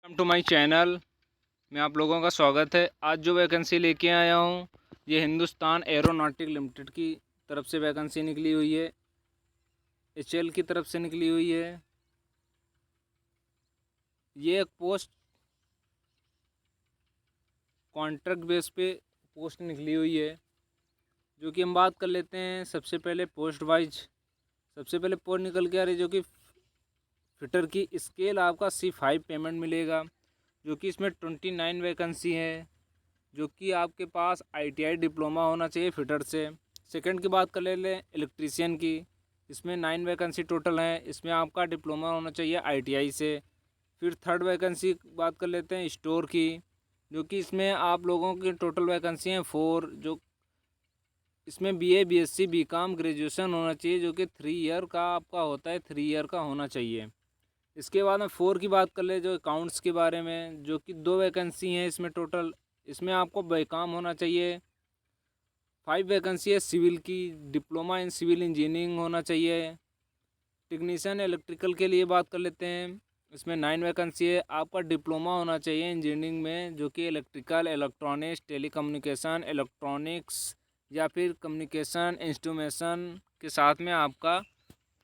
To my channel में आप लोगों का स्वागत है। आज जो वैकेंसी लेके आया हूँ ये हिंदुस्तान एरोनॉटिक लिमिटेड की तरफ से वैकेंसी निकली हुई है, एचएल की तरफ से निकली हुई है। ये एक पोस्ट कॉन्ट्रैक्ट बेस पे पोस्ट निकली हुई है, जो कि हम बात कर लेते हैं। सबसे पहले पोस्ट वाइज सबसे पहले पोस्ट निकल के आ रही है, जो कि फिटर की स्केल आपका C5 पेमेंट मिलेगा, जो कि इसमें 29 वैकेंसी है, जो कि आपके पास ITI डिप्लोमा होना चाहिए फिटर से। सेकंड की बात कर ले इलेक्ट्रीशियन की, इसमें 9 वैकेंसी टोटल हैं, इसमें आपका डिप्लोमा होना चाहिए ITI से। फिर थर्ड वैकेंसी बात कर लेते हैं स्टोर की, जो कि इसमें आप लोगों की टोटल वैकेंसी हैं 4, जो इसमें BA BSc BCom ग्रेजुएशन होना चाहिए, जो कि 3 ईयर का आपका होता है, 3 ईयर का होना चाहिए। इसके बाद में 4 की बात कर ले जो अकाउंट्स के बारे में, जो कि 2 वैकेंसी हैं इसमें टोटल। इसमें आपको BCom होना चाहिए। 5 वैकेंसी है सिविल की, डिप्लोमा इन सिविल इंजीनियरिंग होना चाहिए। टेक्नीशियन इलेक्ट्रिकल के लिए बात कर लेते हैं, इसमें 9 वैकेंसी है। आपका डिप्लोमा होना चाहिए इंजीनियरिंग में, जो कि इलेक्ट्रिकल, इलेक्ट्रॉनिक्स, टेलीकम्युनिकेशन, इलेक्ट्रॉनिक्स या फिर कम्युनिकेशन इंस्ट्रूमेशन के साथ में आपका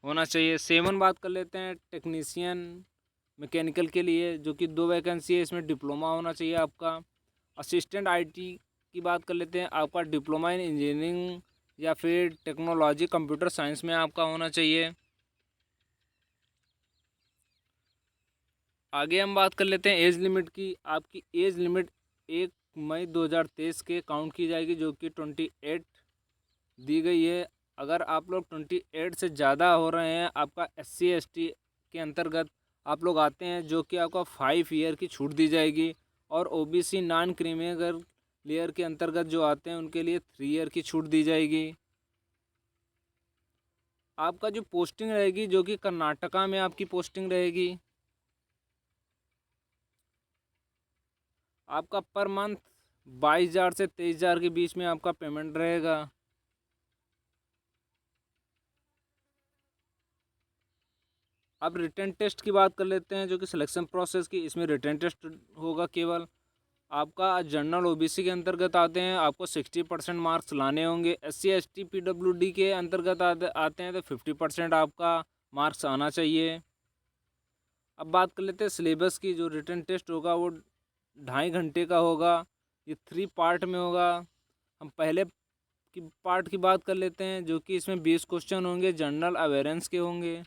होना चाहिए। 7 बात कर लेते हैं टेक्नीशियन मैकेनिकल के लिए, जो कि 2 वैकेंसी है, इसमें डिप्लोमा होना चाहिए आपका। असिस्टेंट IT की बात कर लेते हैं, आपका डिप्लोमा इन इंजीनियरिंग या फिर टेक्नोलॉजी कंप्यूटर साइंस में आपका होना चाहिए। आगे हम बात कर लेते हैं एज लिमिट की। आपकी एज लिमिट 1 मई 2023 के काउंट की जाएगी, जो कि 28 दी गई है। अगर आप लोग 28 से ज़्यादा हो रहे हैं, आपका SC ST के अंतर्गत आप लोग आते हैं, जो कि आपका 5 ईयर की छूट दी जाएगी। और OBC नॉन क्रीमिनल लेयर के अंतर्गत जो आते हैं उनके लिए 3 ईयर की छूट दी जाएगी। आपका जो पोस्टिंग रहेगी, जो कि कर्नाटका में आपकी पोस्टिंग रहेगी। आपका पर मंथ 22,000 से 23,000 के बीच में आपका पेमेंट रहेगा। अब रिटन टेस्ट की बात कर लेते हैं, जो कि सिलेक्शन प्रोसेस की। इसमें रिटन टेस्ट होगा केवल। आपका जनरल OBC के अंतर्गत आते हैं, आपको 60% मार्क्स लाने होंगे। SC ST PWD के अंतर्गत आते हैं तो 50% आपका मार्क्स आना चाहिए। अब बात कर लेते हैं सिलेबस की। जो रिटन टेस्ट होगा वो 2.5 घंटे का होगा। ये 3 पार्ट में होगा। हम पहले की पार्ट की बात कर लेते हैं, जो कि इसमें 20 क्वेश्चन होंगे, जनरल अवेयरेंस के होंगे।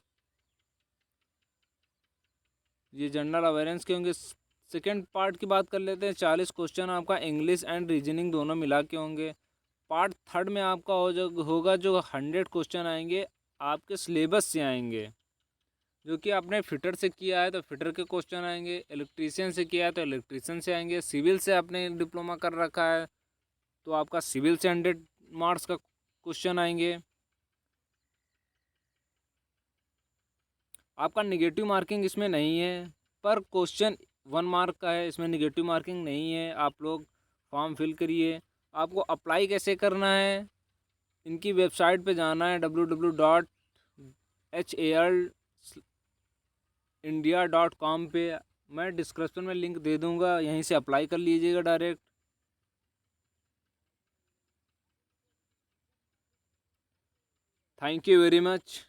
ये जनरल अवेयरेंस के होंगे। सेकेंड पार्ट की बात कर लेते हैं, 40 क्वेश्चन आपका इंग्लिश एंड रीजनिंग दोनों मिला के होंगे। पार्ट थर्ड में आपका होगा जो 100 क्वेश्चन आएंगे, आपके सिलेबस से आएंगे। जो कि आपने फिटर से किया है तो फिटर के क्वेश्चन आएंगे, इलेक्ट्रीशियन से किया है तो इलेक्ट्रीशियन से आएंगे, सिविल से आपने डिप्लोमा कर रखा है तो आपका सिविल से 100 मार्क्स का क्वेश्चन आएंगे। आपका निगेटिव मार्किंग इसमें नहीं है, पर क्वेश्चन 1 मार्क का है, इसमें निगेटिव मार्किंग नहीं है। आप लोग फॉर्म फिल करिए। आपको अप्लाई कैसे करना है, इनकी वेबसाइट पे जाना है www.halindia.com पे। मैं डिस्क्रिप्शन में लिंक दे दूंगा, यहीं से अप्लाई कर लीजिएगा direct. Thank you very much.